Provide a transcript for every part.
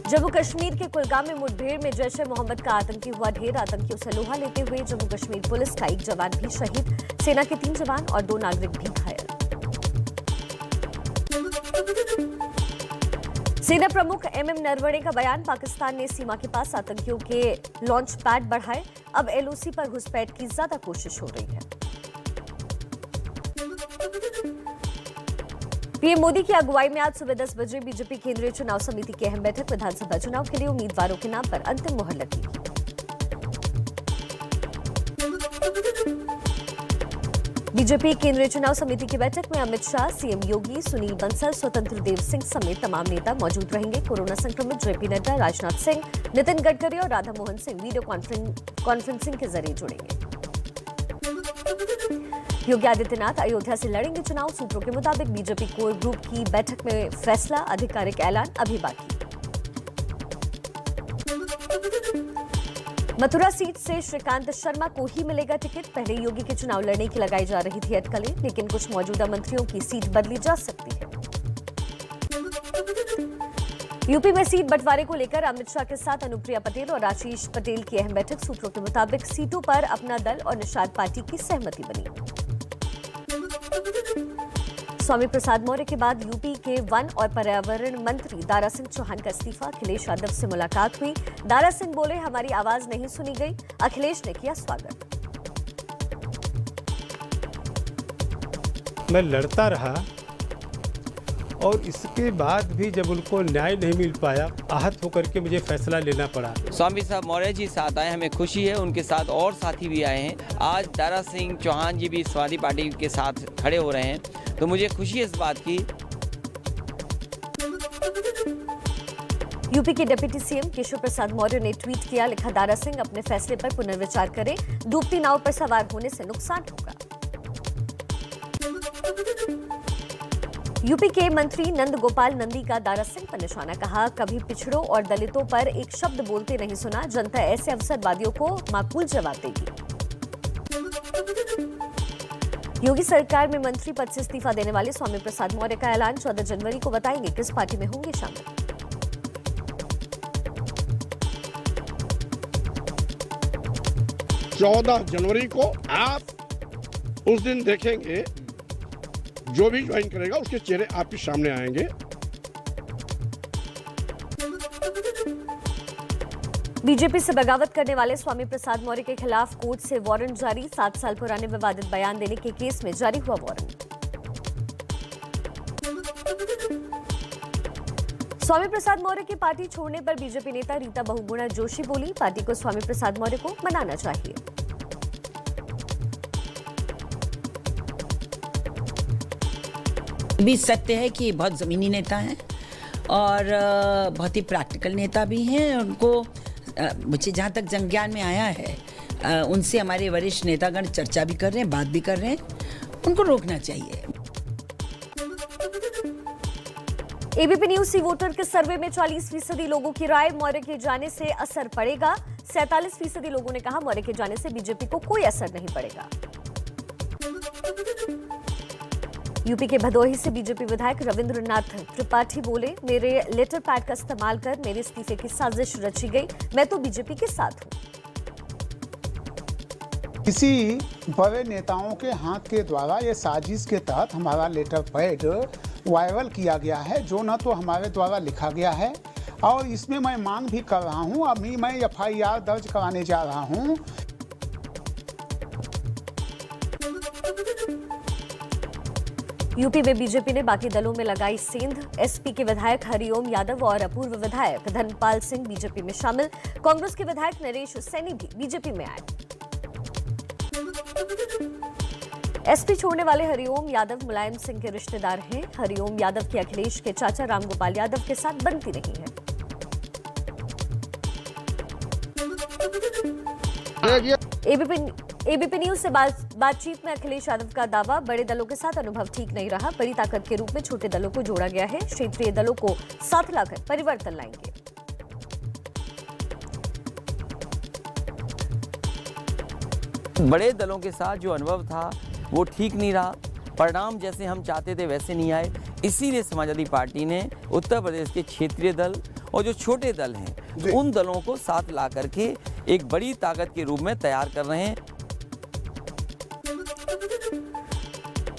जम्मू कश्मीर के कुलगाम में मुठभेड़ में जैश ए मोहम्मद का आतंकी हुआ ढेर। आतंकियों से लोहा लेते हुए जम्मू कश्मीर पुलिस का एक जवान भी शहीद, सेना के 3 जवान और 2 नागरिक भी घायल। सेना प्रमुख एमएम नरवणे का बयान, पाकिस्तान ने सीमा के पास आतंकियों के लॉन्च पैड बढ़ाए, अब एलओसी पर घुसपैठ की ज्यादा कोशिश हो रही है। पीएम मोदी की अगुवाई में आज सुबह 10 बजे बीजेपी केंद्रीय चुनाव समिति की अहम बैठक। विधानसभा चुनाव के लिए उम्मीदवारों के नाम पर अंतिम मुहर लगी। बीजेपी केंद्रीय चुनाव समिति की बैठक में अमित शाह, सीएम योगी, सुनील बंसल, स्वतंत्र देव सिंह समेत तमाम नेता मौजूद रहेंगे। कोरोना संक्रमित जेपी नड्डा, राजनाथ सिंह, नितिन गडकरी और राधा मोहन सिंह वीडियो कॉन्फ्रेंसिंग के जरिए जुड़ेंगे। योगी आदित्यनाथ अयोध्या से लड़ेंगे चुनाव। सूत्रों के मुताबिक बीजेपी कोर ग्रुप की बैठक में फैसला, आधिकारिक ऐलान अभी बाकी। मथुरा सीट से श्रीकांत शर्मा को ही मिलेगा टिकट। पहले योगी के चुनाव लड़ने की लगाई जा रही थी अटकलें, लेकिन कुछ मौजूदा मंत्रियों की सीट बदली जा सकती है। यूपी में सीट बंटवारे को लेकर अमित शाह के साथ अनुप्रिया पटेल और आशीष पटेल की अहम बैठक। सूत्रों के मुताबिक सीटों पर अपना दल और निषाद पार्टी की सहमति बनी। स्वामी प्रसाद मौर्य के बाद यूपी के वन और पर्यावरण मंत्री दारा सिंह चौहान का इस्तीफा। अखिलेश यादव से मुलाकात हुई। दारा सिंह बोले, हमारी आवाज नहीं सुनी गई। अखिलेश ने किया स्वागत। मैं लड़ता रहा और इसके बाद भी जब उनको न्याय नहीं मिल पाया, आहत होकर के मुझे फैसला लेना पड़ा। स्वामी साहब मौर्य जी साथ आए, हमें खुशी है। उनके साथ और साथी भी आए हैं। आज दारा सिंह चौहान जी भी समाजवादी पार्टी के साथ खड़े हो रहे हैं, तो मुझे खुशी है इस बात की। यूपी के डिप्टी सीएम केशव प्रसाद मौर्य ने ट्वीट किया, लिखा, दारा सिंह अपने फैसले पर पुनर्विचार करें। डूबती नाव पर सवार होने से नुकसान होगा। यूपी के मंत्री नंद गोपाल नंदी का दारा सिंह पर निशाना, कहा, कभी पिछड़ों और दलितों पर एक शब्द बोलते नहीं सुना। जनता ऐसे अवसरवादियों को माकूल जवाब देगी। योगी सरकार में मंत्री पद से इस्तीफा देने वाले स्वामी प्रसाद मौर्य का ऐलान। 14 जनवरी को बताएंगे किस पार्टी में होंगे शामिल। जनवरी को आप उस दिन देखेंगे, जो भी ज्वाइन करेगा उसके चेहरे आपके सामने आएंगे। बीजेपी से बगावत करने वाले स्वामी प्रसाद मौर्य के खिलाफ कोर्ट से वारंट जारी। 7 साल पुराने विवादित बयान देने के केस में जारी हुआ वारंट। स्वामी प्रसाद मौर्य की पार्टी छोड़ने पर बीजेपी नेता रीता बहुगुणा जोशी बोली, पार्टी को स्वामी प्रसाद मौर्य को मनाना चाहिए। भी सत्य है कि बहुत ज़मीनी नेता हैं और बहुत ही प्रैक्टिकल नेता भी हैं। उनको मुझे जहाँ तक जनज्ञान में आया है, उनसे हमारे वरिष्ठ नेतागण चर्चा भी कर रहे हैं, बात भी कर रहे हैं। उनको रोकना चाहिए। एबीपी न्यूज सी वोटर के सर्वे में 40% लोगों की राय, मौर्य के जाने से असर पड़ेगा। 47% लोगों ने कहा, मौर्य के जाने से बीजेपी को कोई असर नहीं पड़ेगा। यूपी के भदोही से बीजेपी विधायक रविंद्रनाथ त्रिपाठी बोले, मेरे लेटर पैड का इस्तेमाल कर मेरे इस्तीफे की साजिश रची गई। मैं तो बीजेपी के साथ हूं। किसी बड़े नेताओं के हाथ के द्वारा ये साजिश के तहत हमारा लेटर पैड वायरल किया गया है, जो न तो हमारे द्वारा लिखा गया है और इसमें मैं मांग भी कर रहा हूं। अभी मैं एफआईआर दर्ज कराने जा रहा हूं। यूपी में बीजेपी ने बाकी दलों में लगाई सेंध। एसपी के विधायक हरिओम यादव और अपूर्व विधायक धनपाल सिंह बीजेपी में शामिल। कांग्रेस के विधायक नरेश सैनी भी बीजेपी में आए। एसपी छोड़ने वाले हरिओम यादव मुलायम सिंह के रिश्तेदार हैं। हरिओम यादव की अखिलेश के चाचा रामगोपाल यादव के साथ बनती रही है। एबीपी न्यूज से बातचीत में अखिलेश यादव का दावा, बड़े दलों के साथ अनुभव ठीक नहीं रहा। बड़ी ताकत के रूप में छोटे दलों को जोड़ा गया है। क्षेत्रीय दलों को साथ लाकर परिवर्तन लाएंगे। बड़े दलों के साथ जो अनुभव था वो ठीक नहीं रहा। परिणाम जैसे हम चाहते थे वैसे नहीं आए। इसीलिए समाजवादी पार्टी ने उत्तर प्रदेश के क्षेत्रीय दल और जो छोटे दल हैं उन दलों को साथ ला करके एक बड़ी ताकत के रूप में तैयार कर रहे हैं।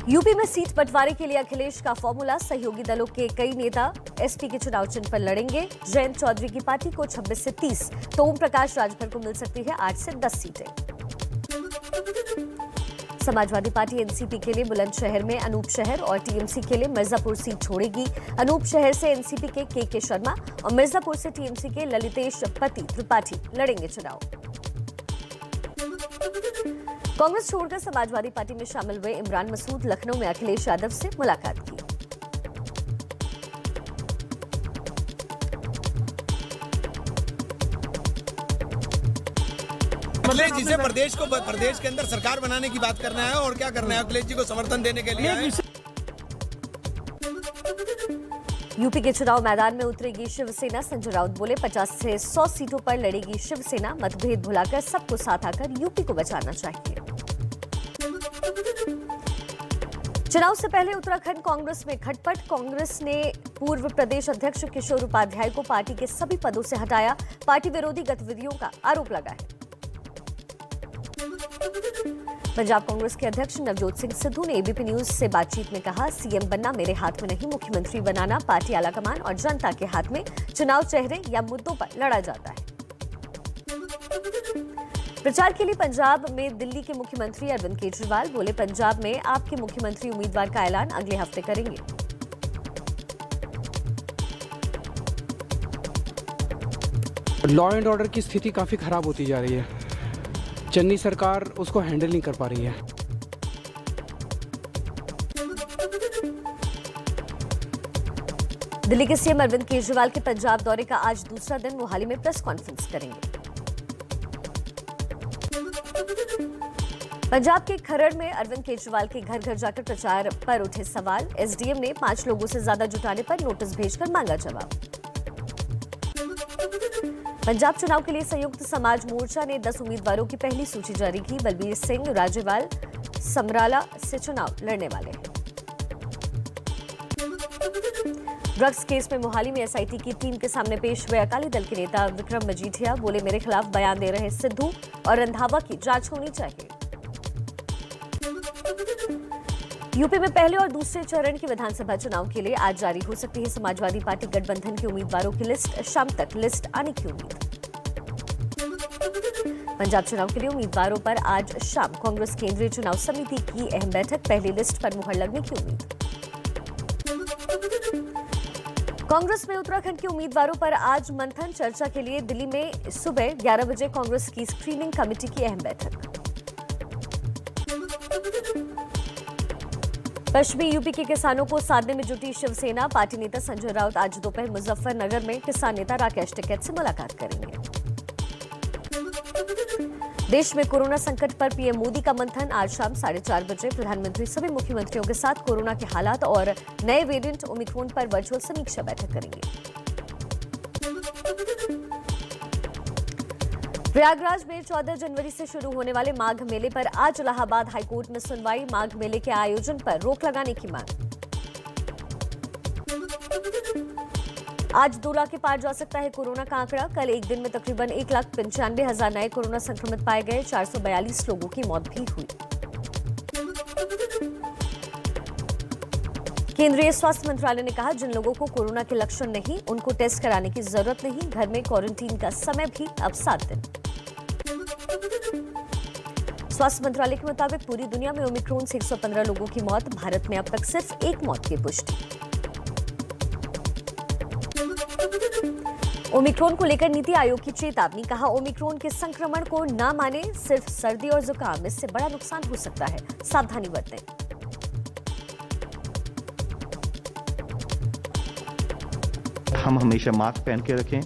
यूपी में सीट बंटवारे के लिए अखिलेश का फॉर्मूला, सहयोगी दलों के कई नेता एसपी के चुनाव चिन्ह पर लड़ेंगे। जयंत चौधरी की पार्टी को 26 से 30 तो ओम प्रकाश राजभर को मिल सकती है 8 से 10 सीटें। समाजवादी पार्टी एनसीपी के लिए बुलंदशहर में अनूप शहर और टीएमसी के लिए मिर्जापुर सीट छोड़ेगी। अनूप शहर से एनसीपी के के शर्मा और मिर्जापुर से टीएमसी के ललितेश पति त्रिपाठी लड़ेंगे चुनाव। कांग्रेस छोड़कर समाजवादी पार्टी में शामिल हुए इमरान मसूद लखनऊ में अखिलेश यादव से मुलाकात की। अखिलेश जी से प्रदेश के अंदर सरकार बनाने की बात करना है और क्या करना है, अखिलेश जी को समर्थन देने के लिए है। यूपी के चुनाव मैदान में उतरेगी शिवसेना, संजय राउत बोले 50 से 100 सीटों पर लड़ेगी शिवसेना, मतभेद भुलाकर सबको साथ आकर यूपी को बचाना चाहिए। चुनाव से पहले उत्तराखंड कांग्रेस में खटपट, कांग्रेस ने पूर्व प्रदेश अध्यक्ष किशोर उपाध्याय को पार्टी के सभी पदों से हटाया, पार्टी विरोधी गतिविधियों का आरोप लगा है। पंजाब कांग्रेस के अध्यक्ष नवजोत सिंह सिद्धू ने एबीपी न्यूज से बातचीत में कहा, सीएम बनना मेरे हाथ में नहीं, मुख्यमंत्री बनाना पार्टी आलाकमान और जनता के हाथ में, चुनाव चेहरे या मुद्दों पर लड़ा जाता है। प्रचार के लिए पंजाब में दिल्ली के मुख्यमंत्री अरविंद केजरीवाल बोले, पंजाब में आपके मुख्यमंत्री उम्मीदवार का ऐलान अगले हफ्ते करेंगे। लॉ एंड ऑर्डर की स्थिति काफ़ी खराब होती जा रही है, चन्नी सरकार उसको हैंडल नहीं कर पा रही है। दिल्ली के सीएम अरविंद केजरीवाल के पंजाब दौरे का आज दूसरा दिन, मोहाली में प्रेस कॉन्फ्रेंस करेंगे। पंजाब के खरड़ में अरविंद केजरीवाल के घर घर जाकर प्रचार पर उठे सवाल, एसडीएम ने 5 लोगों से ज्यादा जुटाने पर नोटिस भेजकर मांगा जवाब। पंजाब चुनाव के लिए संयुक्त समाज मोर्चा ने 10 उम्मीदवारों की पहली सूची जारी की, बलबीर सिंह राजेवाल समराला से चुनाव लड़ने वाले हैं। ड्रग्स केस में मोहाली में एसआईटी की टीम के सामने पेश हुए अकाली दल के नेता विक्रम मजीठिया बोले, मेरे खिलाफ बयान दे रहे सिद्धू और रंधावा की जांच होनी चाहिए। यूपी में पहले और दूसरे चरण के विधानसभा चुनाव के लिए आज जारी हो सकती है समाजवादी पार्टी गठबंधन के उम्मीदवारों की लिस्ट, शाम तक लिस्ट आने की उम्मीद। पंजाब चुनाव के लिए उम्मीदवारों पर आज शाम कांग्रेस केंद्रीय चुनाव समिति की अहम बैठक, पहली लिस्ट पर मुहर लगने की उम्मीद। कांग्रेस में उत्तराखंड के उम्मीदवारों पर आज मंथन, चर्चा के लिए दिल्ली में सुबह 11 बजे कांग्रेस की स्क्रीनिंग कमेटी की अहम बैठक। पश्चिमी यूपी के किसानों को साधने में जुटी शिवसेना, पार्टी नेता संजय राउत आज दोपहर मुजफ्फरनगर में किसान नेता राकेश टिकैत से मुलाकात करेंगे। देश में कोरोना संकट पर पीएम मोदी का मंथन, आज शाम 4:30 बजे प्रधानमंत्री सभी मुख्यमंत्रियों के साथ कोरोना के हालात और नए वेरिएंट ओमिक्रॉन पर वर्चुअल समीक्षा बैठक करेंगे। प्रयागराज में 14 जनवरी से शुरू होने वाले माघ मेले पर आज इलाहाबाद हाईकोर्ट में सुनवाई, माघ मेले के आयोजन पर रोक लगाने की मांग। आज 2 लाख के पार जा सकता है कोरोना का आंकड़ा, कल एक दिन में तकरीबन 1,95,000 नए कोरोना संक्रमित पाए गए, 442 लोगों की मौत भी हुई। केंद्रीय स्वास्थ्य मंत्रालय ने कहा, जिन लोगों को कोरोना के लक्षण नहीं उनको टेस्ट कराने की जरूरत नहीं, घर में क्वारंटीन का समय भी अब 7 दिन। स्वास्थ्य मंत्रालय के मुताबिक पूरी दुनिया में ओमिक्रॉन से 115 लोगों की मौत, भारत में अब तक सिर्फ 1 मौत की पुष्टि। ओमिक्रॉन को लेकर नीति आयोग की चेतावनी, कहा ओमिक्रॉन के संक्रमण को न माने, सिर्फ सर्दी और जुकाम, इससे बड़ा नुकसान हो सकता है, सावधानी बरतें। हम हमेशा मास्क पहन के रखें,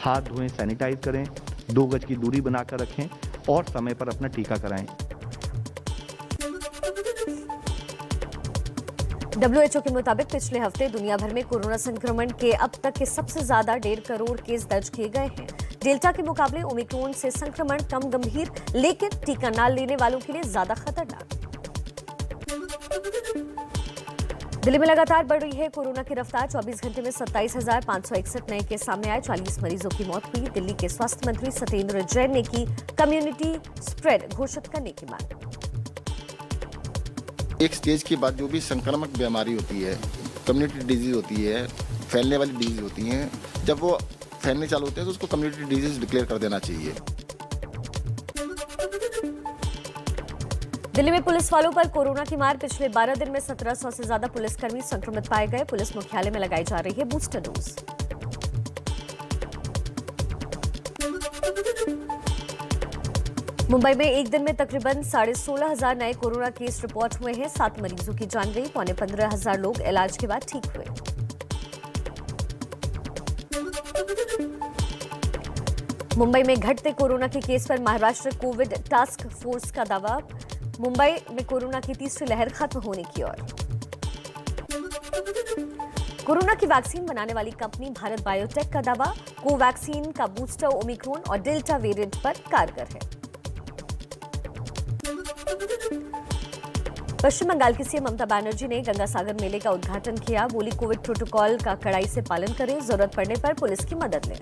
हाथ धोएं, सैनिटाइज करें, 2 गज की दूरी बनाकर रखें और समय पर अपना टीका कराएं। WHO के मुताबिक पिछले हफ्ते दुनिया भर में कोरोना संक्रमण के अब तक के सबसे ज्यादा 1.5 करोड़ केस दर्ज किए गए हैं। डेल्टा के मुकाबले ओमिक्रॉन से संक्रमण कम गंभीर, लेकिन टीका न लेने वालों के लिए ज्यादा खतरनाक। दिल्ली में लगातार बढ़ रही है कोरोना की रफ्तार। 24 घंटे में 27,561 नए केस सामने आए। 40 मरीजों की मौत हुई। दिल्ली के स्वास्थ्य मंत्री सत्येंद्र जैन ने की कम्युनिटी स्प्रेड घोषित करने की मांग। एक स्टेज के बाद जो भी संक्रामक बीमारी होती है, कम्युनिटी डिजीज होती है, फैलने वाली डिजीज होती हैं, जब वो फैलने चालू होते हैं तो उसको कम्युनिटी डिजीज डिक्लेयर कर देना चाहिए। दिल्ली में पुलिस वालों पर कोरोना की मार। पिछले 12 दिन में 1700 से ज्यादा पुलिसकर्मी संक्रमित पाए गए। पुलिस मुख्यालय में लगाई जा रही है बूस्टर डोज। मुंबई में एक दिन में तकरीबन 16,500 नए कोरोना केस रिपोर्ट हुए हैं। 7 मरीजों की जान गई। 15,500 लोग इलाज के बाद ठीक हुए। मुंबई में घटते कोरोना के केस पर महाराष्ट्र कोविड टास्क फोर्स का दावा। मुंबई में कोरोना की तीसरी लहर खत्म होने की ओर। कोरोना की वैक्सीन बनाने वाली कंपनी भारत बायोटेक का दावा। कोवैक्सीन का बूस्टर ओमिक्रॉन और डेल्टा वेरिएंट पर कारगर है। पश्चिम बंगाल की सीएम ममता बनर्जी ने गंगा सागर मेले का उद्घाटन किया। बोली, कोविड प्रोटोकॉल का कड़ाई से पालन करें, जरूरत पड़ने पर पुलिस की मदद लें।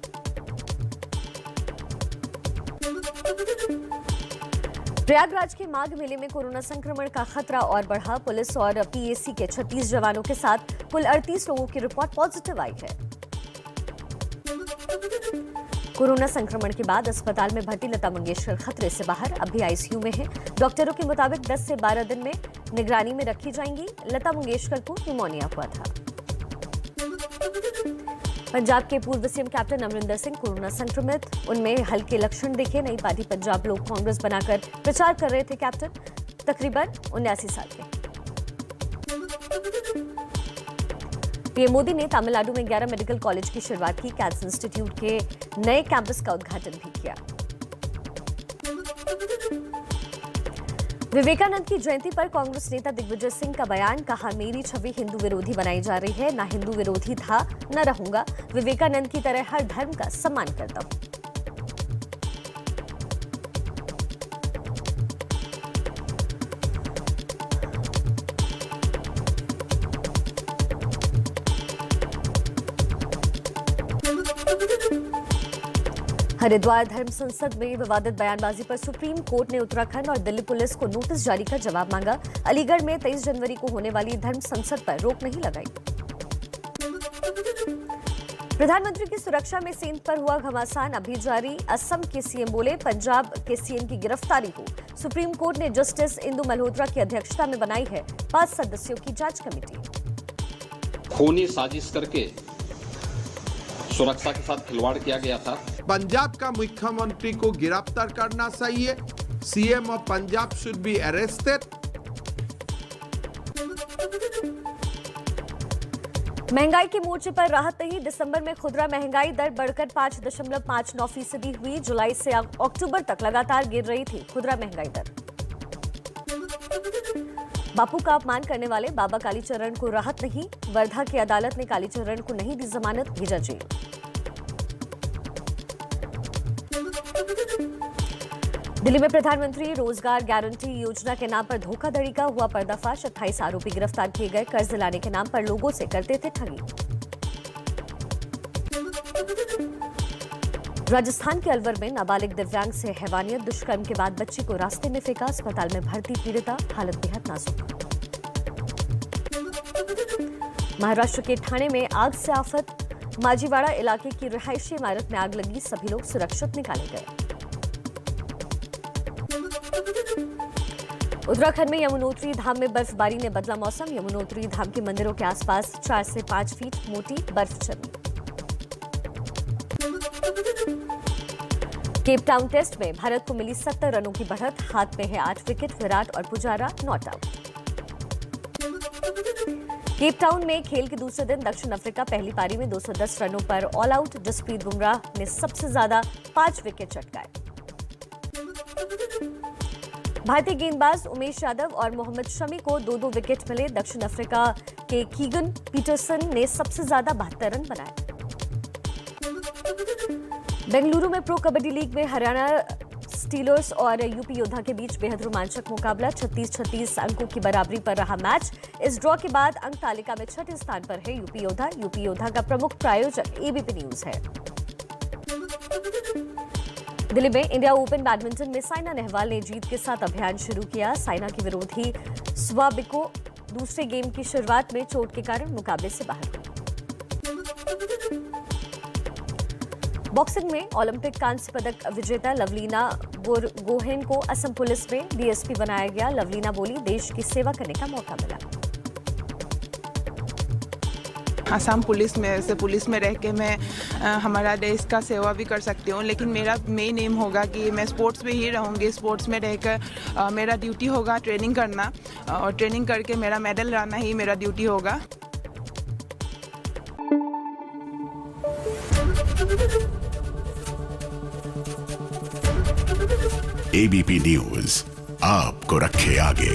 प्रयागराज के माघ मेले में कोरोना संक्रमण का खतरा और बढ़ा। पुलिस और पीएसी के 36 जवानों के साथ कुल 38 लोगों की रिपोर्ट पॉजिटिव आई है। कोरोना संक्रमण के बाद अस्पताल में भर्ती लता मंगेशकर खतरे से बाहर, अब भी आईसीयू में है। डॉक्टरों के मुताबिक 10 से 12 दिन में निगरानी में रखी जाएंगी। लता मंगेशकर को निमोनिया हुआ था। पंजाब के पूर्व CM captain Amarinder Singh corona संक्रमित, उनमें हल्के लक्षण दिखे। नई पार्टी पंजाब लोक कांग्रेस बनाकर प्रचार कर रहे थे कैप्टन, तकरीबन 79 साल के। पीएम मोदी ने तमिलनाडु में 11 मेडिकल कॉलेज की शुरुआत की। कैंसर इंस्टीट्यूट के नए कैंपस का उद्घाटन भी किया। विवेकानंद की जयंती पर कांग्रेस नेता दिग्विजय सिंह का बयान। कहा, मेरी छवि हिंदू विरोधी बनाई जा रही है। ना हिंदू विरोधी था, न रहूंगा। विवेकानंद की तरह हर धर्म का सम्मान करता हूं। हरिद्वार धर्म संसद में विवादित बयानबाजी पर सुप्रीम कोर्ट ने उत्तराखंड और दिल्ली पुलिस को नोटिस जारी कर जवाब मांगा। अलीगढ़ में 23 जनवरी को होने वाली धर्म संसद पर रोक नहीं लगाई। प्रधानमंत्री की सुरक्षा में सेंध पर हुआ घमासान अभी जारी। असम के सीएम बोले, पंजाब के सीएम की गिरफ्तारी हो। सुप्रीम कोर्ट ने जस्टिस इंदु मल्होत्रा की अध्यक्षता में बनाई है 5 सदस्यों की जांच कमेटी। खूनी साजिश करके सुरक्षा के साथ खिलवाड़ किया गया था। पंजाब का मुख्यमंत्री को गिरफ्तार करना चाहिए। CM of Punjab should be arrested. महंगाई के मोर्चे पर राहत नहीं। दिसंबर में खुदरा महंगाई दर बढ़कर 5.59% हुई। जुलाई से अक्टूबर तक लगातार गिर रही थी खुदरा महंगाई दर। बापू का अपमान करने वाले बाबा कालीचरण को राहत नहीं। वर्धा की अदालत ने कालीचरण को नहीं दी जमानत, भेजा जेल। दिल्ली में प्रधानमंत्री रोजगार गारंटी योजना के नाम पर धोखाधड़ी का हुआ पर्दाफाश। 28 आरोपी गिरफ्तार किए गए। कर्ज दिलाने के नाम पर लोगों से करते थे ठगी। राजस्थान के अलवर में नाबालिग दिव्यांग से हैवानियत। दुष्कर्म के बाद बच्ची को रास्ते में फेंका। अस्पताल में भर्ती पीड़िता, हालत बेहद नाजुक। महाराष्ट्र के ठाणे में आग से आफत। माजीवाड़ा इलाके की रिहायशी इमारत में आग लगी। सभी लोग सुरक्षित निकाले गए। उत्तराखंड में यमुनोत्री धाम में बर्फबारी ने बदला मौसम। यमुनोत्री धाम के मंदिरों के आसपास 4 से 5 फीट मोटी बर्फ जमी। केप टाउन टेस्ट में भारत को मिली 70 रनों की बढ़त। हाथ में है 8 विकेट। विराट और Pujara not out. Cape Town में खेल के दूसरे दिन दक्षिण अफ्रीका पहली पारी में 210 रनों पर ऑल आउट। जसप्रीत बुमराह ने सबसे ज्यादा 5 विकेट चटकाए। भारतीय गेंदबाज उमेश यादव और मोहम्मद शमी को 2-2 विकेट मिले। दक्षिण अफ्रीका के कीगन पीटरसन ने सबसे ज्यादा 72 रन बनाए। बेंगलुरु में प्रो कबड्डी लीग में हरियाणा स्टीलर्स और यूपी योद्धा के बीच बेहद रोमांचक मुकाबला 36-36 अंकों की बराबरी पर रहा मैच। इस ड्रॉ के बाद अंक तालिका में छठे स्थान पर है यूपी योद्धा। यूपी योद्धा का प्रमुख प्रायोजक एबीपी न्यूज है। दिल्ली में इंडिया ओपन बैडमिंटन में साइना नेहवाल ने जीत के साथ अभियान शुरू किया। साइना की विरोधी स्वाबिको दूसरे गेम की शुरुआत में चोट के कारण मुकाबले से बाहर हुई। बॉक्सिंग में ओलंपिक कांस्य पदक विजेता लवलीना बोरगोहेन को असम पुलिस में डीएसपी बनाया गया। लवलीना बोली, देश की सेवा करने का मौका मिला। असम पुलिस में रह के मैं हमारा देश का सेवा भी कर सकती हूँ, लेकिन मेरा मेन एम होगा कि मैं स्पोर्ट्स में ही रहूँगी। स्पोर्ट्स में रहकर मेरा ड्यूटी होगा ट्रेनिंग करना, और ट्रेनिंग करके मेरा मेडल लाना ही मेरा ड्यूटी होगा। एबीपी न्यूज आपको रखे आगे।